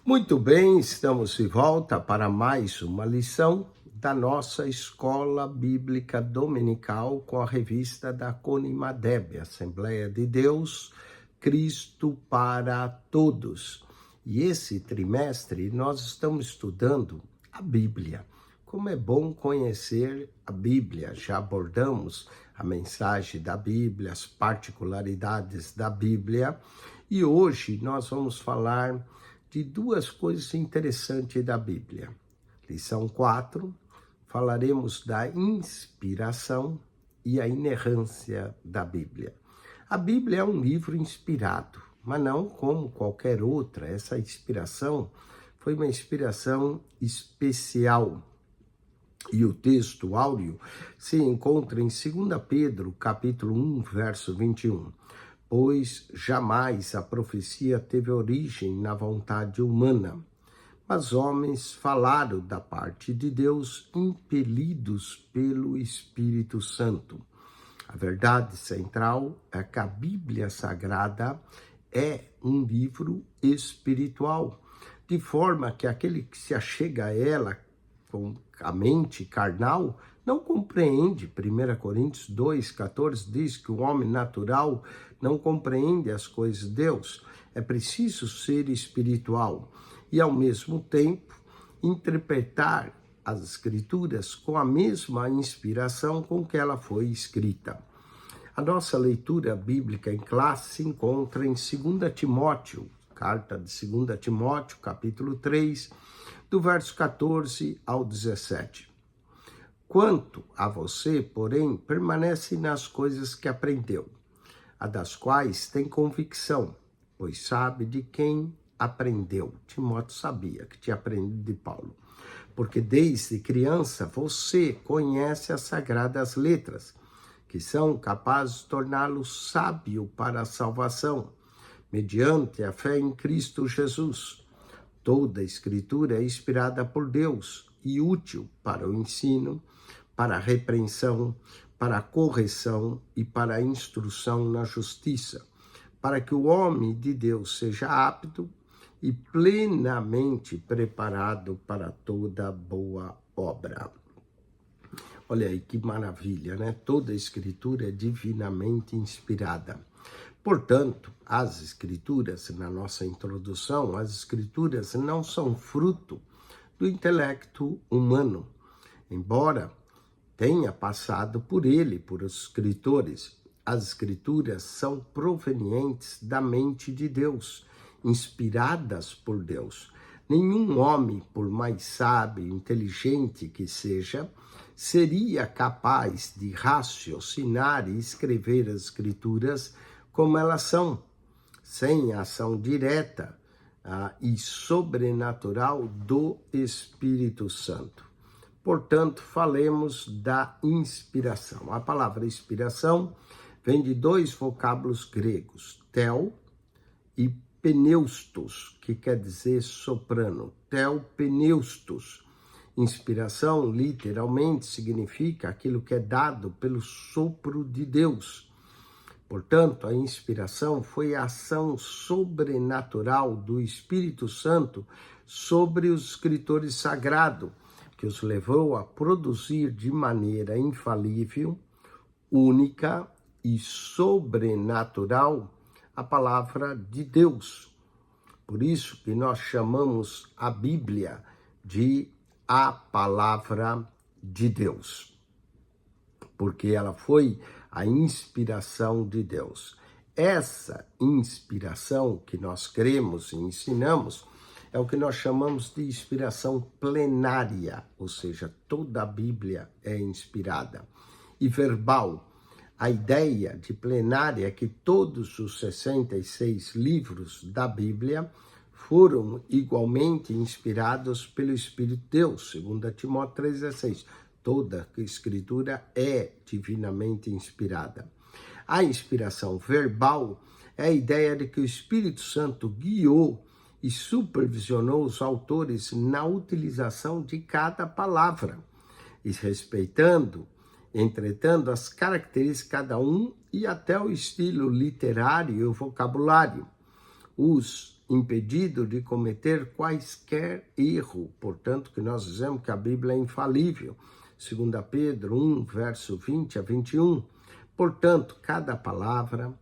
Muito bem, estamos de volta para mais uma lição da nossa Escola Bíblica Dominical com a revista da Conimadeb, Assembleia de Deus, Cristo para Todos. E esse trimestre nós estamos estudando a Bíblia. Como é bom conhecer a Bíblia. Já abordamos a mensagem da Bíblia, as particularidades da Bíblia. E hoje nós vamos falar de duas coisas interessantes da Bíblia. Lição 4, falaremos da inspiração e a inerrância da Bíblia. A Bíblia é um livro inspirado, mas não como qualquer outra. Essa inspiração foi uma inspiração especial. E o texto áureo se encontra em 2 Pedro, capítulo 1, verso 21. Pois jamais a profecia teve origem na vontade humana, mas homens falaram da parte de Deus, impelidos pelo Espírito Santo. A verdade central é que a Bíblia Sagrada é um livro espiritual, de forma que aquele que se achega a ela com a mente carnal não compreende. 1 Coríntios 2,14 diz que o homem natural não compreende as coisas de Deus. É preciso ser espiritual e, ao mesmo tempo, interpretar as Escrituras com a mesma inspiração com que ela foi escrita. A nossa leitura bíblica em classe se encontra em 2 Timóteo, carta de 2 Timóteo, capítulo 3, do verso 14 ao 17. Quanto a você, porém, permanece nas coisas que aprendeu, a das quais tem convicção, pois sabe de quem aprendeu. Timóteo sabia que tinha aprendido de Paulo, porque desde criança você conhece as sagradas letras, que são capazes de torná-lo sábio para a salvação, mediante a fé em Cristo Jesus. Toda a Escritura é inspirada por Deus e útil para o ensino, para a repreensão, para a correção e para a instrução na justiça, para que o homem de Deus seja apto e plenamente preparado para toda boa obra. Olha aí que maravilha, né? Toda a Escritura é divinamente inspirada. Portanto, as Escrituras, na nossa introdução, as Escrituras não são fruto do intelecto humano, embora tenha passado por ele, por os escritores. As Escrituras são provenientes da mente de Deus, inspiradas por Deus. Nenhum homem, por mais sábio e inteligente que seja, seria capaz de raciocinar e escrever as Escrituras como elas são, sem a ação direta e sobrenatural do Espírito Santo. Portanto, falemos da inspiração. A palavra inspiração vem de dois vocábulos gregos, tel e pneustos, que quer dizer soprano. Tel, pneustos. Inspiração, literalmente, significa aquilo que é dado pelo sopro de Deus. Portanto, a inspiração foi a ação sobrenatural do Espírito Santo sobre os escritores sagrados, que os levou a produzir de maneira infalível, única e sobrenatural a palavra de Deus. Por isso que nós chamamos a Bíblia de a palavra de Deus, porque ela foi a inspiração de Deus. Essa inspiração que nós cremos e ensinamos é o que nós chamamos de inspiração plenária, ou seja, toda a Bíblia é inspirada. E verbal, a ideia de plenária é que todos os 66 livros da Bíblia foram igualmente inspirados pelo Espírito de Deus, 2 Timóteo 3,16. Toda a Escritura é divinamente inspirada. A inspiração verbal é a ideia de que o Espírito Santo guiou e supervisionou os autores na utilização de cada palavra, e respeitando, entretanto, as características de cada um e até o estilo literário e o vocabulário. Os impedido de cometer quaisquer erro. Portanto, que nós dizemos que a Bíblia é infalível. 2 Pedro 1, verso 20 a 21. Portanto, cada palavra,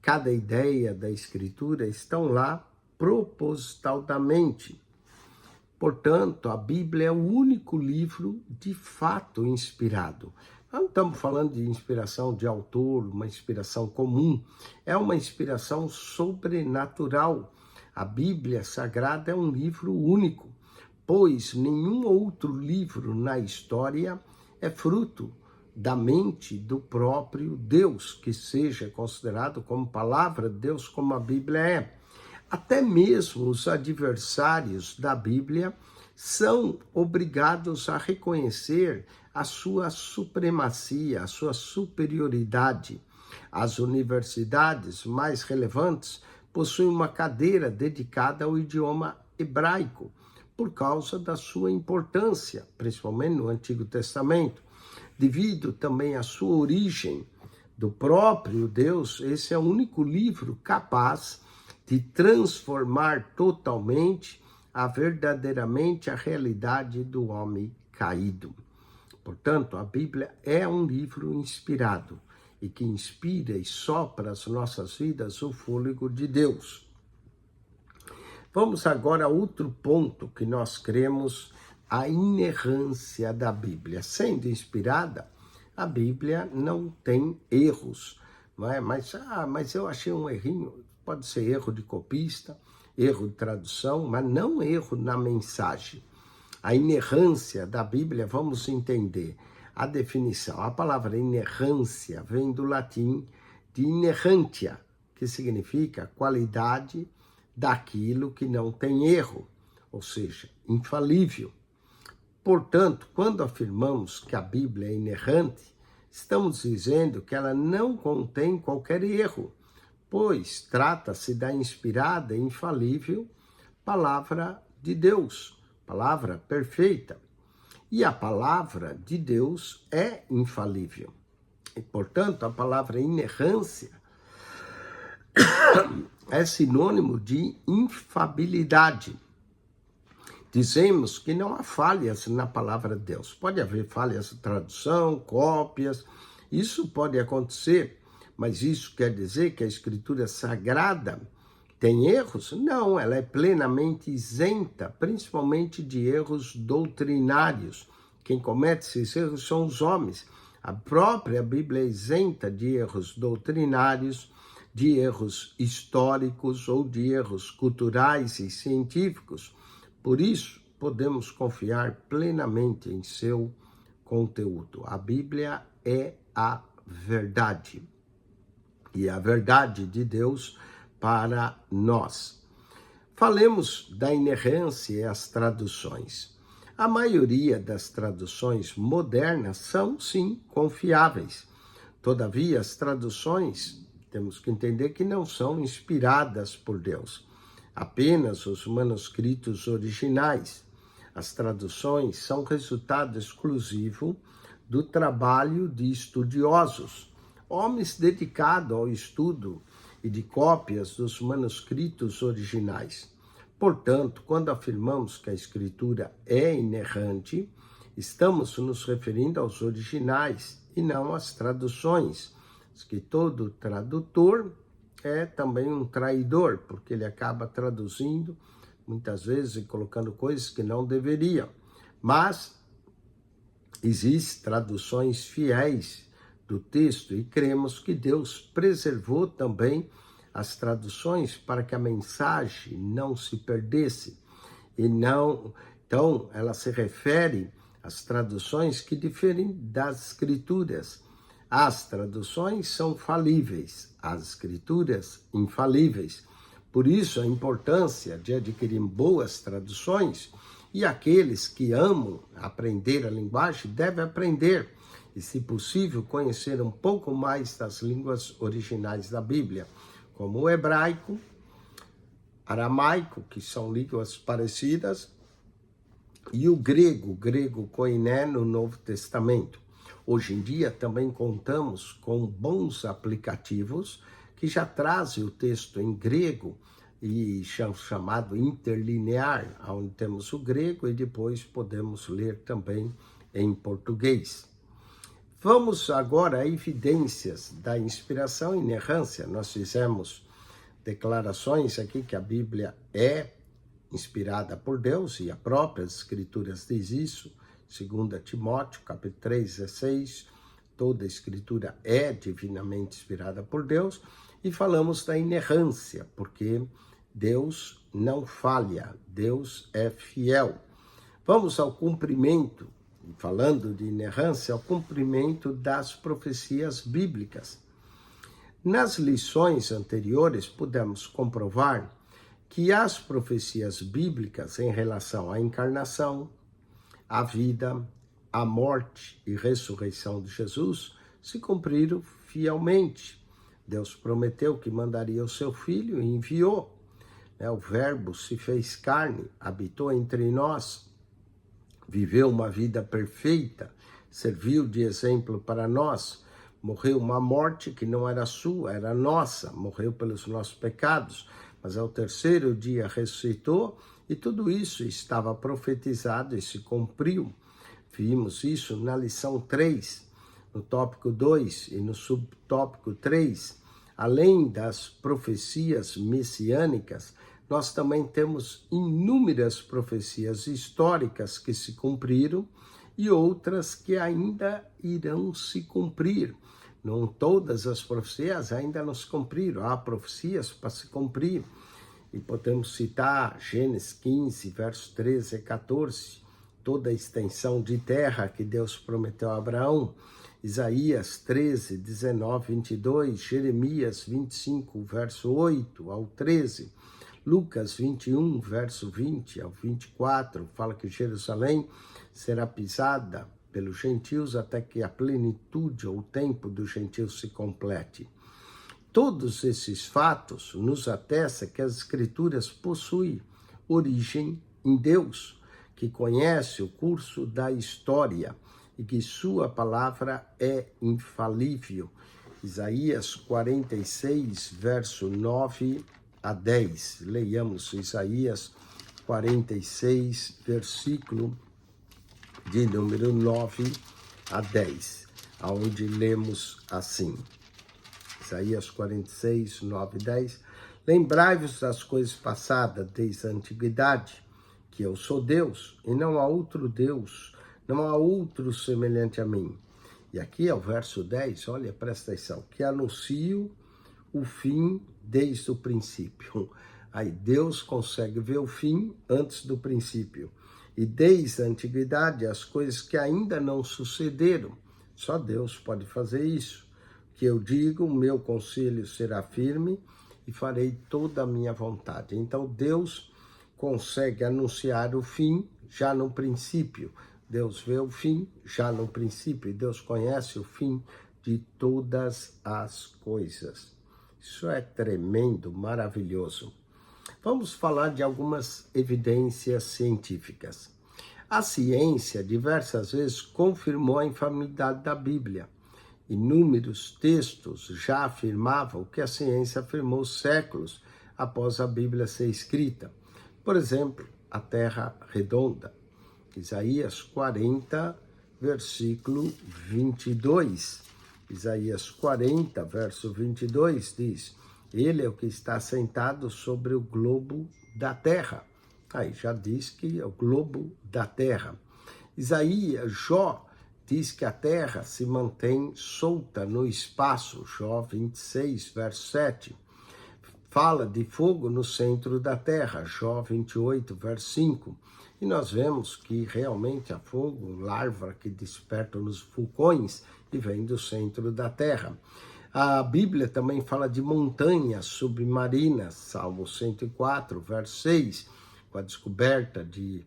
cada ideia da Escritura estão lá propositalmente. Portanto, a Bíblia é o único livro de fato inspirado. Nós não estamos falando de inspiração de autor, uma inspiração comum. É uma inspiração sobrenatural. A Bíblia Sagrada é um livro único, pois nenhum outro livro na história é fruto da mente do próprio Deus, que seja considerado como palavra de Deus, como a Bíblia é. Até mesmo os adversários da Bíblia são obrigados a reconhecer a sua supremacia, a sua superioridade. As universidades mais relevantes possuem uma cadeira dedicada ao idioma hebraico, por causa da sua importância, principalmente no Antigo Testamento. Devido também à sua origem do próprio Deus, esse é o único livro capaz de transformar totalmente verdadeiramente a realidade do homem caído. Portanto, a Bíblia é um livro inspirado e que inspira e sopra as nossas vidas o fôlego de Deus. Vamos agora a outro ponto que nós cremos, a inerrância da Bíblia. Sendo inspirada, a Bíblia não tem erros, não é? Mas eu achei um errinho. Pode ser erro de copista, erro de tradução, mas não erro na mensagem. A inerrância da Bíblia, vamos entender a definição. A palavra inerrância vem do latim de inerrantia, que significa qualidade daquilo que não tem erro, ou seja, infalível. Portanto, quando afirmamos que a Bíblia é inerrante, estamos dizendo que ela não contém qualquer erro, pois trata-se da inspirada e infalível palavra de Deus, palavra perfeita. E a palavra de Deus é infalível. E, portanto, a palavra inerrância é sinônimo de infabilidade. Dizemos que não há falhas na palavra de Deus. Pode haver falhas de tradução, cópias, isso pode acontecer. Mas isso quer dizer que a Escritura Sagrada tem erros? Não, ela é plenamente isenta, principalmente de erros doutrinários. Quem comete esses erros são os homens. A própria Bíblia é isenta de erros doutrinários, de erros históricos ou de erros culturais e científicos. Por isso, podemos confiar plenamente em seu conteúdo. A Bíblia é a verdade. E a verdade de Deus para nós. Falemos da inerrância e as traduções. A maioria das traduções modernas são, sim, confiáveis. Todavia, as traduções, temos que entender que não são inspiradas por Deus. Apenas os manuscritos originais. As traduções são resultado exclusivo do trabalho de estudiosos, homens dedicados ao estudo e de cópias dos manuscritos originais. Portanto, quando afirmamos que a Escritura é inerrante, estamos nos referindo aos originais e não às traduções. Que todo tradutor é também um traidor, porque ele acaba traduzindo, muitas vezes, e colocando coisas que não deveriam. Mas existem traduções fiéis do texto e cremos que Deus preservou também as traduções para que a mensagem não se perdesse. Então, ela se refere às traduções que diferem das Escrituras. As traduções são falíveis, as Escrituras infalíveis. Por isso, a importância de adquirir boas traduções, e aqueles que amam aprender a linguagem devem aprender e, se possível, conhecer um pouco mais das línguas originais da Bíblia, como o hebraico, aramaico, que são línguas parecidas, e o grego koiné no Novo Testamento. Hoje em dia também contamos com bons aplicativos que já trazem o texto em grego e chamado interlinear, onde temos o grego e depois podemos ler também em português. Vamos agora a evidências da inspiração e inerrância. Nós fizemos declarações aqui que a Bíblia é inspirada por Deus, e a própria Escrituras diz isso, 2 Timóteo, capítulo 3, 16, toda a Escritura é divinamente inspirada por Deus, e falamos da inerrância, porque Deus não falha, Deus é fiel. Vamos ao cumprimento, falando de inerrância, ao cumprimento das profecias bíblicas. Nas lições anteriores, pudemos comprovar que as profecias bíblicas em relação à encarnação, à vida, à morte e ressurreição de Jesus se cumpriram fielmente. Deus prometeu que mandaria o seu Filho e enviou. O Verbo se fez carne, habitou entre nós, viveu uma vida perfeita, serviu de exemplo para nós, morreu uma morte que não era sua, era nossa, morreu pelos nossos pecados, mas ao terceiro dia ressuscitou, e tudo isso estava profetizado e se cumpriu. Vimos isso na lição 3, no tópico 2 e no subtópico 3. Além das profecias messiânicas, nós também temos inúmeras profecias históricas que se cumpriram e outras que ainda irão se cumprir. Não todas as profecias ainda não se cumpriram, há profecias para se cumprir. E podemos citar Gênesis 15, versos 13 e 14, toda a extensão de terra que Deus prometeu a Abraão, Isaías 13, 19, 22, Jeremias 25, verso 8 ao 13, Lucas 21, verso 20 ao 24, fala que Jerusalém será pisada pelos gentios até que a plenitude ou o tempo dos gentios se complete. Todos esses fatos nos atestam que as Escrituras possuem origem em Deus, que conhece o curso da história e que sua palavra é infalível. Isaías 46, verso 9 a 10. Leiamos Isaías 46, versículo de número 9 a 10, onde lemos assim. Isaías 46, 9 e 10. Lembrai-vos das coisas passadas desde a antiguidade, que eu sou Deus, e não há outro Deus, não há outro semelhante a mim. E aqui é o verso 10, olha, presta atenção, que anuncio o fim desde o princípio. Aí Deus consegue ver o fim antes do princípio. E desde a antiguidade, as coisas que ainda não sucederam, só Deus pode fazer isso. Que eu digo, o meu conselho será firme e farei toda a minha vontade. Então Deus consegue anunciar o fim já no princípio. Deus vê o fim já no princípio e Deus conhece o fim de todas as coisas. Isso é tremendo, maravilhoso. Vamos falar de algumas evidências científicas. A ciência diversas vezes confirmou a infalibilidade da Bíblia. Inúmeros textos já afirmavam o que a ciência afirmou séculos após a Bíblia ser escrita. Por exemplo, a Terra redonda. Isaías 40, versículo 22. Isaías 40, verso 22 diz: Ele é o que está sentado sobre o globo da terra. Aí já diz que é o globo da terra. Jó diz que a terra se mantém solta no espaço. Jó 26, verso 7. Fala de fogo no centro da terra. Jó 28, verso 5. E nós vemos que realmente há fogo, larva que desperta nos vulcões e vem do centro da terra. A Bíblia também fala de montanhas submarinas, Salmo 104, verso 6, com a descoberta de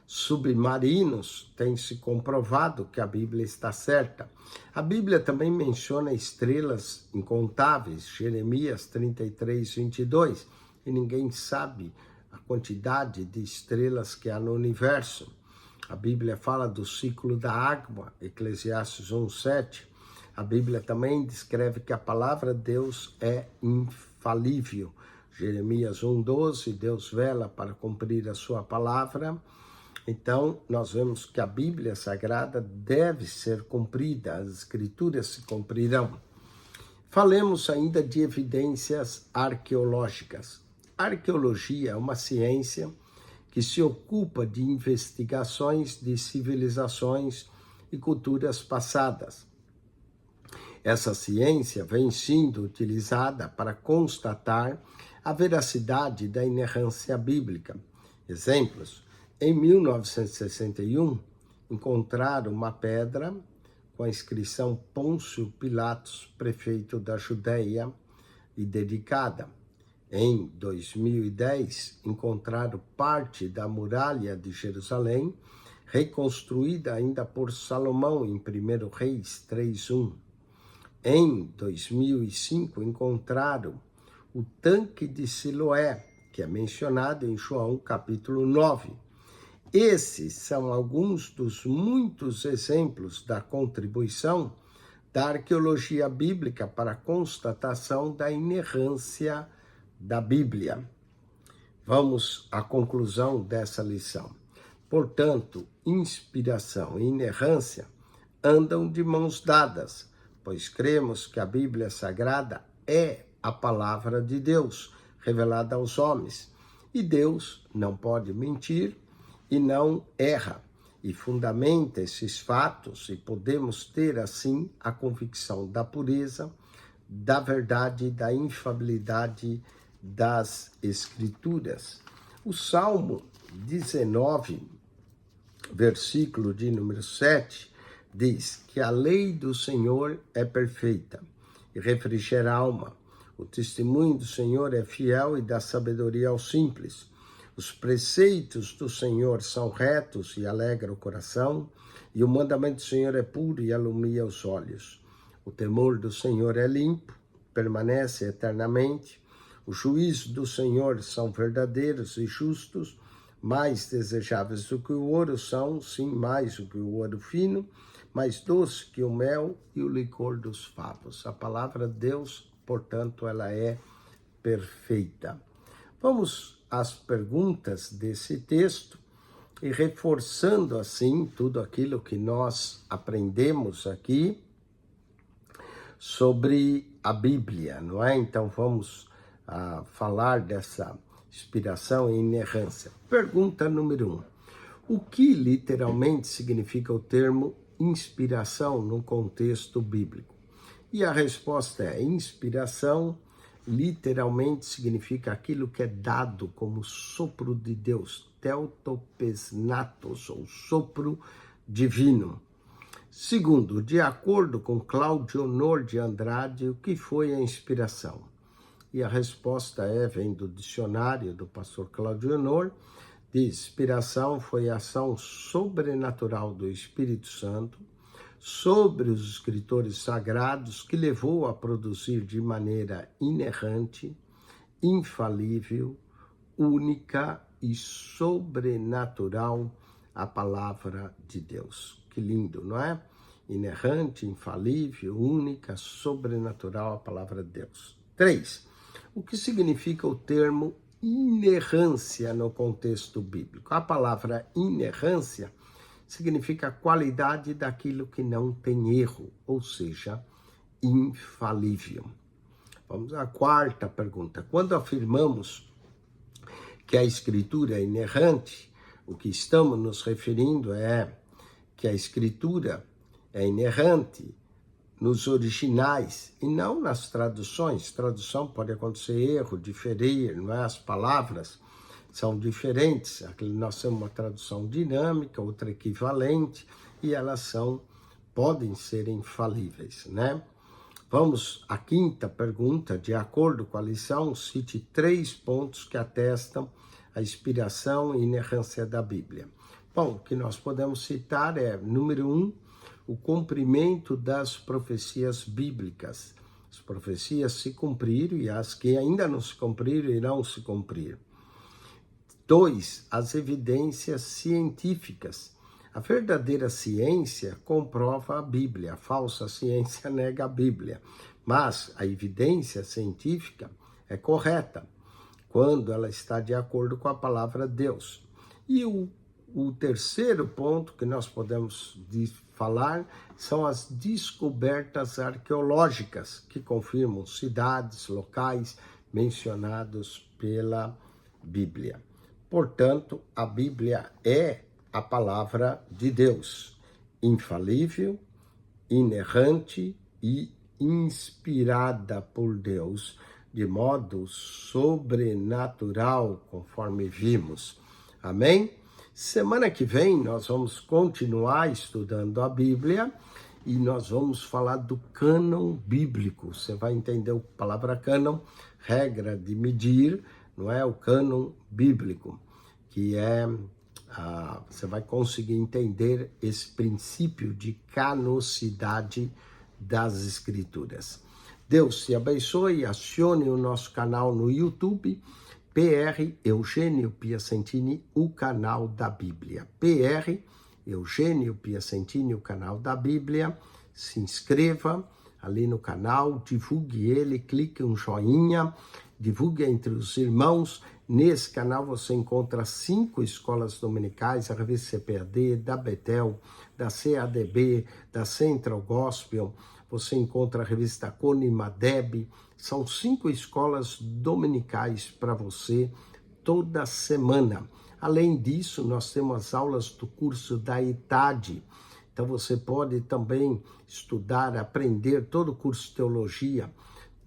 submarinos, tem se comprovado que a Bíblia está certa. A Bíblia também menciona estrelas incontáveis, Jeremias 33, 22, e ninguém sabe a quantidade de estrelas que há no universo. A Bíblia fala do ciclo da água, Eclesiastes 1:7. A Bíblia também descreve que a palavra de Deus é infalível. Jeremias 1:12, Deus vela para cumprir a sua palavra. Então, nós vemos que a Bíblia Sagrada deve ser cumprida, as Escrituras se cumprirão. Falemos ainda de evidências arqueológicas. A arqueologia é uma ciência que se ocupa de investigações de civilizações e culturas passadas. Essa ciência vem sendo utilizada para constatar a veracidade da inerrância bíblica. Exemplos: em 1961, encontraram uma pedra com a inscrição Pôncio Pilatos, prefeito da Judéia, e dedicada. Em 2010, encontraram parte da muralha de Jerusalém, reconstruída ainda por Salomão em 1 Reis 3:1. Em 2005, encontraram o tanque de Siloé, que é mencionado em João capítulo 9. Esses são alguns dos muitos exemplos da contribuição da arqueologia bíblica para a constatação da inerrância da Bíblia. Vamos à conclusão dessa lição. Portanto, inspiração e inerrância andam de mãos dadas, pois cremos que a Bíblia Sagrada é a palavra de Deus, revelada aos homens. E Deus não pode mentir e não erra, e fundamenta esses fatos, e podemos ter, assim, a convicção da pureza, da verdade e da infalibilidade das Escrituras. O Salmo 19, versículo de número 7, diz que a lei do Senhor é perfeita e refrigera a alma. O testemunho do Senhor é fiel e dá sabedoria aos simples. Os preceitos do Senhor são retos e alegram o coração, e o mandamento do Senhor é puro e alumia os olhos. O temor do Senhor é limpo, permanece eternamente. Os juízos do Senhor são verdadeiros e justos, mais desejáveis do que o ouro são, sim, mais do que o ouro fino, mais doce que o mel e o licor dos favos. A palavra de Deus, portanto, ela é perfeita. Vamos às perguntas desse texto e reforçando assim tudo aquilo que nós aprendemos aqui sobre a Bíblia, não é? Então vamos falar dessa inspiração e inerrância. Pergunta número 1. O que literalmente significa o termo inspiração no contexto bíblico? E a resposta é: inspiração literalmente significa aquilo que é dado como sopro de Deus, theotopesnatos, ou sopro divino. Segundo, de acordo com Cláudio Honor de Andrade, o que foi a inspiração? E a resposta vem do dicionário do pastor Cláudio Honor, diz: inspiração foi a ação sobrenatural do Espírito Santo sobre os escritores sagrados que levou a produzir de maneira inerrante, infalível, única e sobrenatural a palavra de Deus. Que lindo, não é? Inerrante, infalível, única, sobrenatural a palavra de Deus. 3. O que significa o termo inerrância no contexto bíblico? A palavra inerrância significa a qualidade daquilo que não tem erro, ou seja, infalível. Vamos à quarta pergunta. Quando afirmamos que a Escritura é inerrante, o que estamos nos referindo é que a Escritura é inerrante nos originais e não nas traduções. Tradução pode acontecer erro, diferir, não é? As palavras são diferentes. Aqui nós temos uma tradução dinâmica, outra equivalente, e elas podem ser infalíveis, né? Vamos à quinta pergunta. De acordo com a lição, cite 3 pontos que atestam a inspiração e inerrância da Bíblia. Bom, o que nós podemos citar é, número 1, o cumprimento das profecias bíblicas. As profecias se cumpriram e as que ainda não se cumpriram irão se cumprir. 2, as evidências científicas. A verdadeira ciência comprova a Bíblia, a falsa ciência nega a Bíblia, mas a evidência científica é correta. quando ela está de acordo com a palavra de Deus. E o terceiro ponto que nós podemos falar são as descobertas arqueológicas que confirmam cidades, locais mencionados pela Bíblia. Portanto, a Bíblia é a palavra de Deus, infalível, inerrante e inspirada por Deus, de modo sobrenatural, conforme vimos. Amém? Semana que vem nós vamos continuar estudando a Bíblia e nós vamos falar do cânon bíblico. Você vai entender a palavra cânon, regra de medir, não é? O cânon bíblico, que é, você vai conseguir entender esse princípio de canonicidade das Escrituras. Deus te abençoe, acione o nosso canal no YouTube, PR Eugênio Piacentini, o canal da Bíblia. PR Eugênio Piacentini, o canal da Bíblia. Se inscreva ali no canal, divulgue ele, clique um joinha, divulgue entre os irmãos. Nesse canal você encontra 5 escolas dominicais, a revista CPAD, da Betel, da CADB, da Central Gospel. Você encontra a revista Conimadeb. São 5 escolas dominicais para você toda semana. Além disso, nós temos aulas do curso da ETAD. Então você pode também estudar, aprender todo o curso de teologia.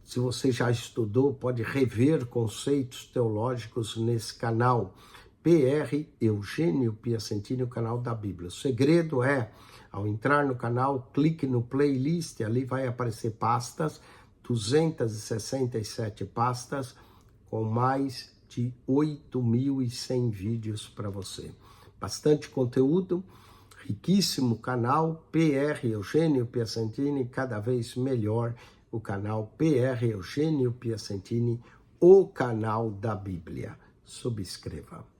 Se você já estudou, pode rever conceitos teológicos nesse canal. PR Eugênio Piacentini, o canal da Bíblia. O segredo é, ao entrar no canal, clique no playlist, ali vai aparecer pastas, 267 pastas, com mais de 8.100 vídeos para você. Bastante conteúdo, riquíssimo canal, PR Eugênio Piacentini, cada vez melhor o canal PR Eugênio Piacentini, o canal da Bíblia. Subscreva.